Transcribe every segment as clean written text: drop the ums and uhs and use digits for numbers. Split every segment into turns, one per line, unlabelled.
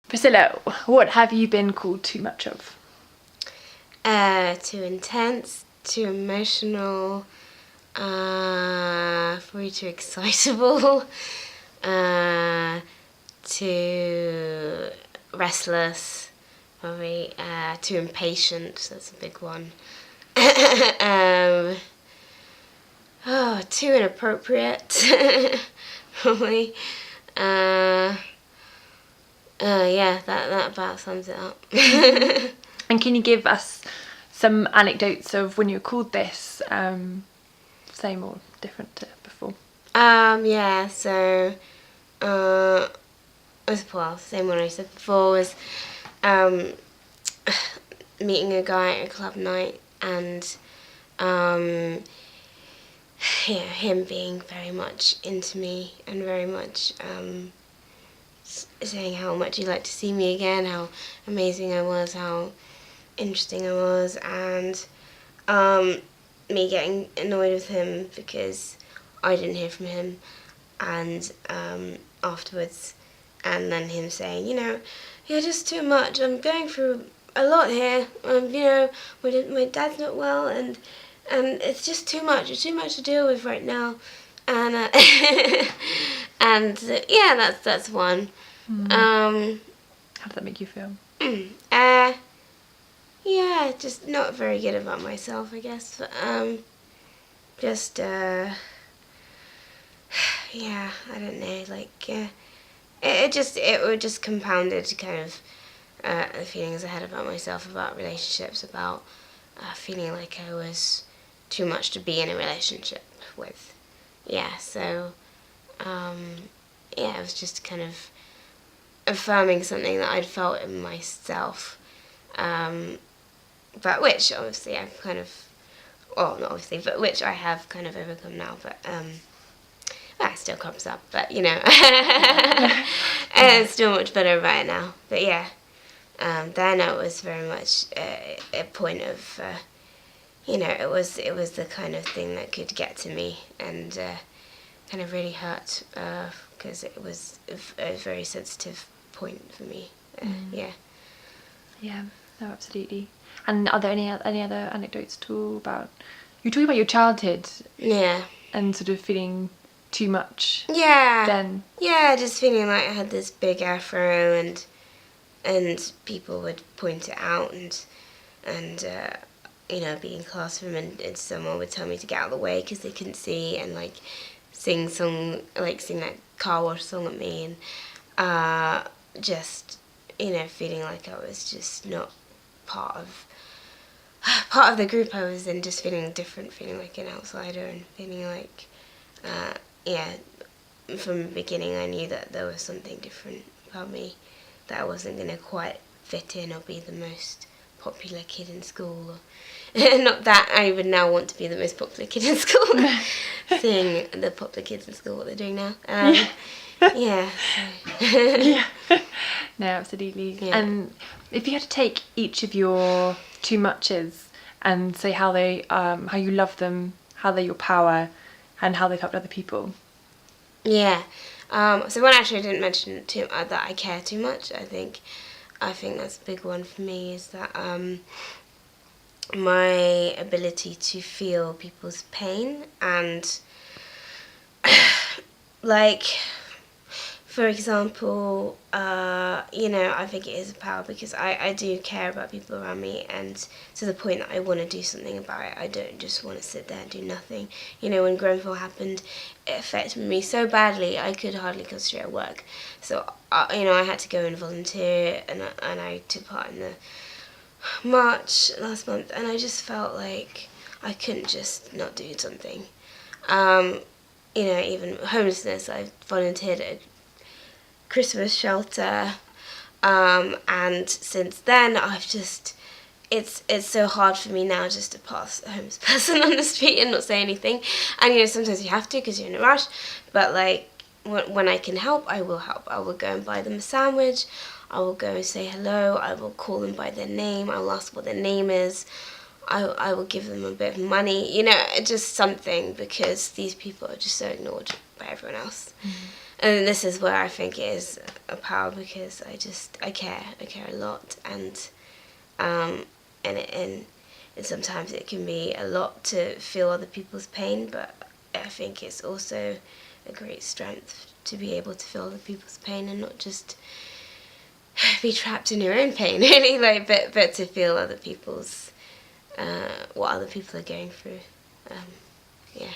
Priscilla, what have you been called too much of?
Too intense, too emotional, probably too excitable, too restless, probably too impatient. That's a big one. Too inappropriate, probably. Yeah, that about sums it up.
And can you give us some anecdotes of when you were called this, same or different to before?
Yeah, so, well, same one I said before was, meeting a guy at a club night and, yeah, him being very much into me and very much, saying how much he'd like to see me again, how amazing I was, how interesting I was, and, me getting annoyed with him because I didn't hear from him, and afterwards, and then him saying, you're just too much. I'm going through a lot here. My dad's not well, and it's just too much. It's too much to deal with right now, and yeah, that's one.
How does that make you feel?
Yeah, just not very good about myself, I guess. But, just, yeah, I don't know, like, it just compounded kind of, the feelings I had about myself, about relationships, about, feeling like I was too much to be in a relationship with. Yeah, so, yeah, it was just kind of affirming something that I'd felt in myself, but which obviously I've kind of, well, not obviously, but which I have kind of overcome now, but that still comes up, but it's still much better about it now. But yeah, then it was very much a point of, it was the kind of thing that could get to me and kind of really hurt, because it was a very sensitive point for me. Yeah.
Yeah, no, absolutely. And are there any other anecdotes at all about, you talking about your childhood
Yeah.
and sort of feeling too much
Yeah.
then?
Yeah, just feeling like I had this big afro and people would point it out and be in classroom and someone would tell me to get out of the way because they couldn't see and like sing that car wash song at me and just feeling like I was just not part of the group I was in, just feeling different, feeling like an outsider and feeling like yeah, from the beginning I knew that there was something different about me, that I wasn't going to quite fit in or be the most popular kid in school. Not that I would now want to be the most popular kid in school, seeing the popular kids in school, what they're doing now. Yeah. So.
Yeah. No, absolutely.
Yeah.
And if you had to take each of your too muches and say how you love them, how they're your power, and how they've helped other people.
Yeah. So one actually I didn't mention that I care too much. I think that's a big one for me, is that my ability to feel people's pain and like, for example, I think it is a power because I do care about people around me, and to the point that I want to do something about it. I don't just want to sit there and do nothing. When Grenfell happened, it affected me so badly I could hardly concentrate at work. So, I had to go and volunteer, and I took part in the March last month, and I just felt like I couldn't just not do something. Even homelessness, I volunteered at a Christmas shelter, and since then I've just, it's so hard for me now just to pass a homeless person on the street and not say anything. And sometimes you have to because you're in a rush, but like when I can help, I will help. I will go and buy them a sandwich, I will go and say hello, I will call them by their name, I will ask what their name is, I will give them a bit of money, just something, because these people are just so ignored by everyone else. And this is where I think it is a power, because I care a lot, and and sometimes it can be a lot to feel other people's pain, but I think it's also a great strength to be able to feel other people's pain and not just be trapped in your own pain, really, but to feel other people's what other people are going through. Yeah.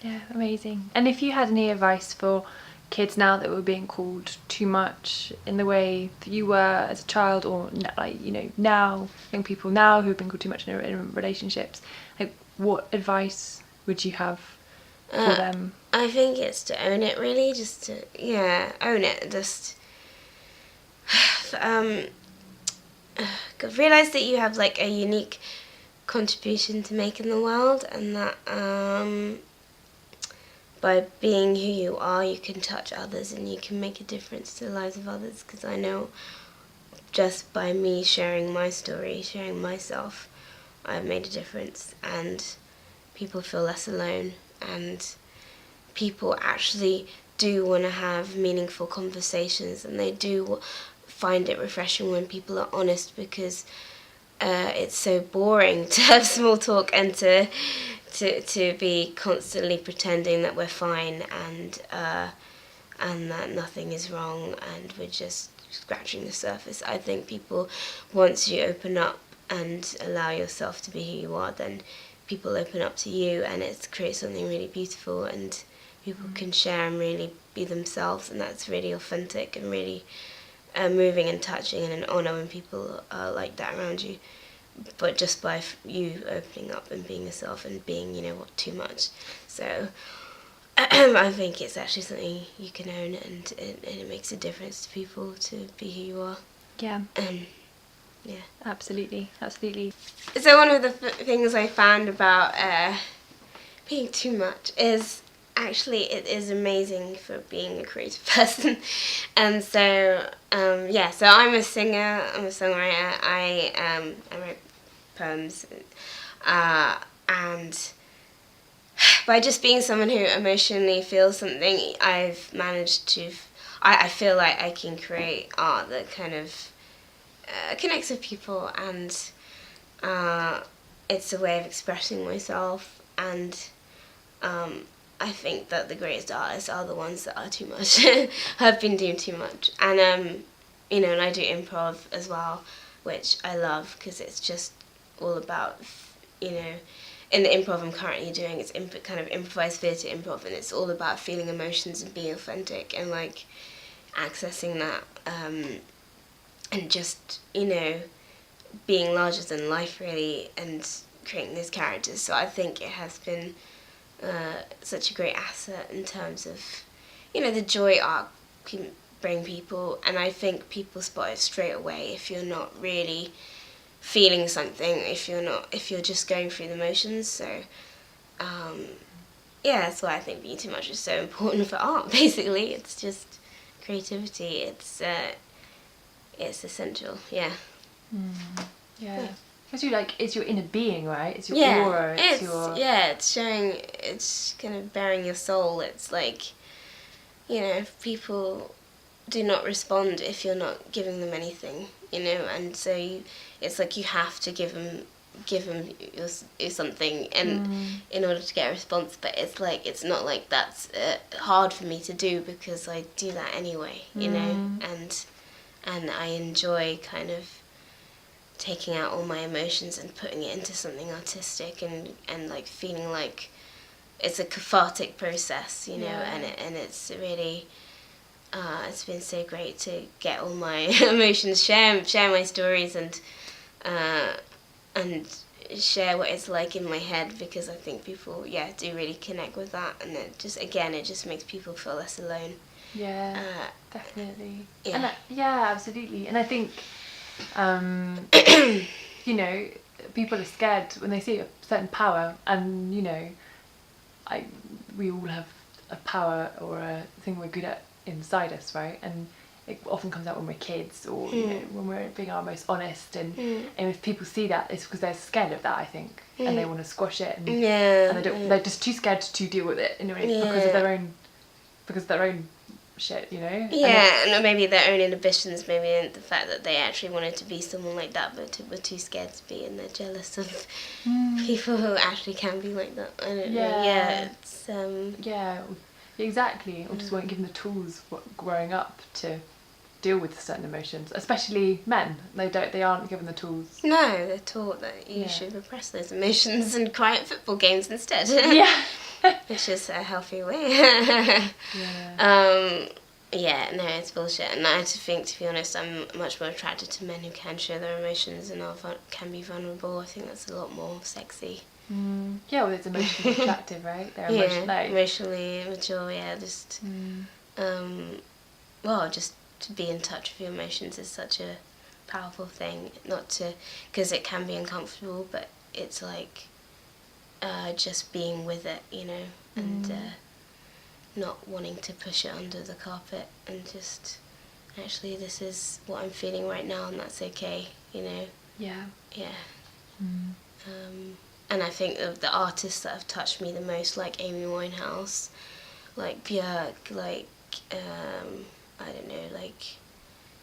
Yeah, amazing. And if you had any advice for kids now that were being called too much in the way that you were as a child, or now young people now who've been called too much in relationships, like what advice would you have for them?
I think it's to own it, really, just to own it, just realize that you have like a unique contribution to make in the world, and that by being who you are, you can touch others and you can make a difference to the lives of others. Because I know just by me sharing my story, sharing myself, I've made a difference, and people feel less alone, and people actually do want to have meaningful conversations, and they do find it refreshing when people are honest, because it's so boring to have small talk and to be constantly pretending that we're fine, and that nothing is wrong, and we're just scratching the surface. I think people, once you open up and allow yourself to be who you are, then people open up to you, and it creates something really beautiful, and people can share and really be themselves, and that's really authentic and really moving and touching, and an honour when people are like that around you. But just by you opening up and being yourself and being, too much. So I think it's actually something you can own, and it makes a difference to people to be who you are.
Yeah.
Yeah.
Absolutely.
So one of the things I found about being too much is actually it is amazing for being a creative person. And so so I'm a singer, I'm a songwriter, I write poems, and by just being someone who emotionally feels something, I've managed to I feel like I can create art that kind of connects with people, and it's a way of expressing myself, and I think that the greatest artists are the ones that are too much, have been doing too much, and and I do improv as well, which I love, because it's just all about, in the improv I'm currently doing, it's kind of improvised theatre improv, and it's all about feeling emotions and being authentic and like accessing that, and just being larger than life, really, and creating those characters. So I think it has been such a great asset in terms of the joy art can bring people, and I think people spot it straight away if you're not really feeling something, if you're just going through the motions. So that's why I think being too much is so important for art. Basically, it's just creativity. It's essential. Yeah.
Yeah. Because it's your inner being, right? It's your aura.
It's showing. It's kind of bearing your soul. It's like, if people do not respond if you're not giving them anything, and so it's like you have to give them something, and in order to get a response. But it's like, it's not like that's hard for me to do, because I do that anyway, and I enjoy kind of taking out all my emotions and putting it into something artistic, and like feeling like it's a cathartic process, and it's really it's been so great to get all my emotions, share my stories, and share what it's like in my head, because I think people do really connect with that, and it just makes people feel less alone.
Definitely. And absolutely. And I think people are scared when they see a certain power, and we all have a power or a thing we're good at inside us, right? And it often comes out when we're kids, or when we're being our most honest, and if people see that, it's because they're scared of that, I think, and they want to squash it, and they're just too scared to deal with it, because of their own shit, you know? And
Yeah, and maybe their own inhibitions, maybe in the fact that they actually wanted to be someone like that, but were too scared to be, and they're jealous of people who actually can be like that. I don't know. Yeah, it's
yeah, exactly. Or just weren't given the tools growing up to deal with certain emotions, especially men. They aren't given the tools.
no, they're taught that you should repress those emotions and cry at football games instead.
Yeah.
Which is a healthy way.
Yeah.
Yeah, no, it's bullshit. And I think, to be honest, I'm much more attracted to men who can show their emotions and can be vulnerable. I think that's a lot more sexy.
Yeah, well, it's emotionally attractive, right? They're
Emotionally mature. Yeah, just well, just to be in touch with your emotions is such a powerful thing. Not to, because it can be uncomfortable, but it's like just being with it, you know, and not wanting to push it under the carpet, and just actually this is what I'm feeling right now, and that's okay, you know.
Yeah.
And I think of the artists that have touched me the most, like Amy Winehouse, like Björk, like I don't know, like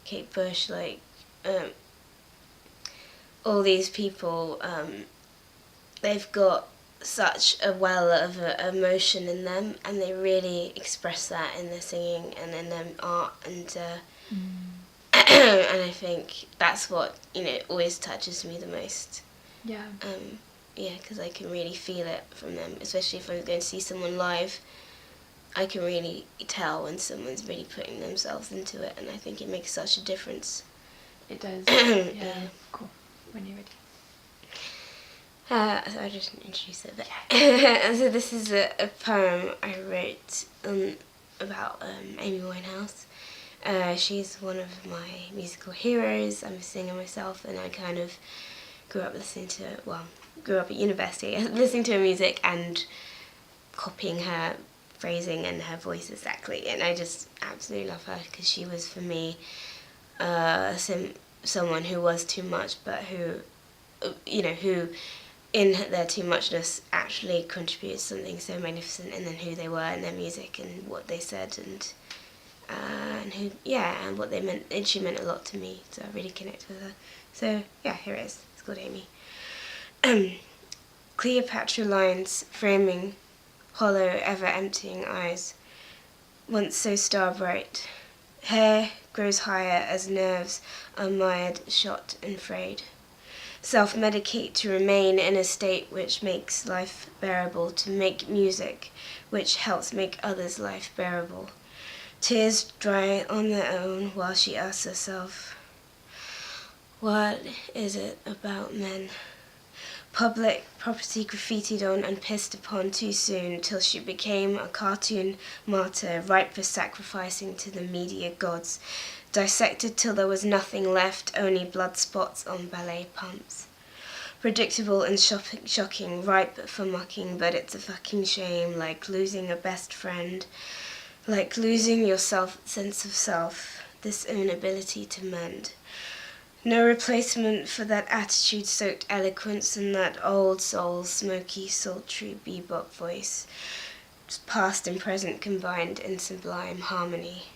Kate Bush, like all these people, they've got such a well of emotion in them, and they really express that in their singing and in their art, and and I think that's what, you know, always touches me the most.
Yeah.
Yeah, because I can really feel it from them, especially if I'm going to see someone live. I can really tell when someone's really putting themselves into it, and I think it makes such a difference.
It does. Yeah. Cool. When you're ready.
So I just introduce it. But so this is a poem I wrote about Amy Winehouse. She's one of my musical heroes. I'm a singer myself, and I kind of grew up at university listening to her music and copying her phrasing and her voice exactly. And I just absolutely love her, because she was, for me, someone who was too much, but who, you know, who in their too muchness actually contributed something so magnificent, and then who they were in their music and what they said, and who, yeah, and what they meant. And she meant a lot to me, so I really connect with her. So yeah, here it is. It's called Amy. Cleopatra lines framing hollow, ever emptying eyes, once so star bright. Hair grows higher as nerves are mired, shot and frayed. Self-medicate to remain in a state which makes life bearable, to make music which helps make others' life bearable. Tears dry on their own while she asks herself, what is it about men? Public property graffitied on and pissed upon too soon, till she became a cartoon martyr ripe for sacrificing to the media gods, dissected till there was nothing left, only blood spots on ballet pumps. Predictable and shocking, ripe for mocking, but it's a fucking shame, like losing a best friend, like losing your sense of self, this own ability to mend. No replacement for that attitude-soaked eloquence and that old soul, smoky, sultry bebop voice, past and present combined in sublime harmony.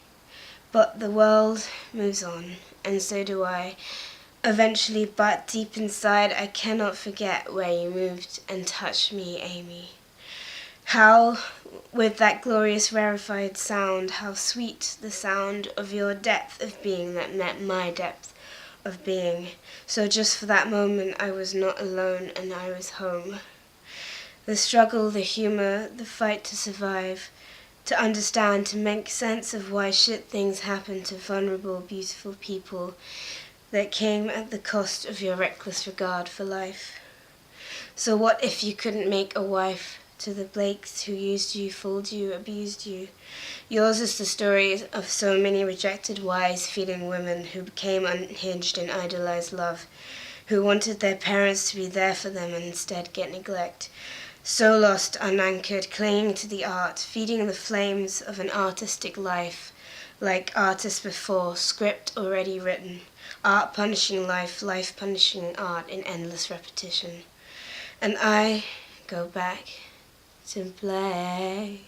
But the world moves on, and so do I. Eventually, but deep inside, I cannot forget where you moved and touched me, Amy. How, with that glorious rarefied sound, how sweet the sound of your depth of being that met my depth of being. So just for that moment I was not alone, and I was home. The struggle, the humor, the fight to survive, to understand, to make sense of why shit things happen to vulnerable, beautiful people, that came at the cost of your reckless regard for life. So what if you couldn't make a wife to the Blakes who used you, fooled you, abused you? Yours is the story of so many rejected, wise, feeling women who became unhinged in idolized love, who wanted their parents to be there for them and instead get neglect. So lost, unanchored, clinging to the art, feeding the flames of an artistic life, like artists before, script already written, art punishing life, life punishing art in endless repetition. And I go back to black.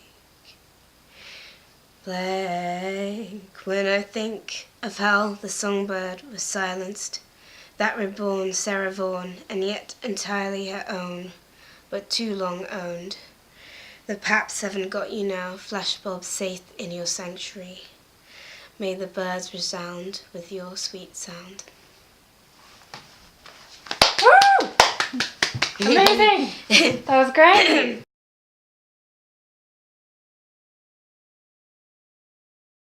Like when I think of how the songbird was silenced, that reborn Sarah Vaughan, and yet entirely her own, but too long owned. The paps haven't got you now, flashbulbs safe in your sanctuary. May the birds resound with your sweet sound.
Woo! Amazing! That was great.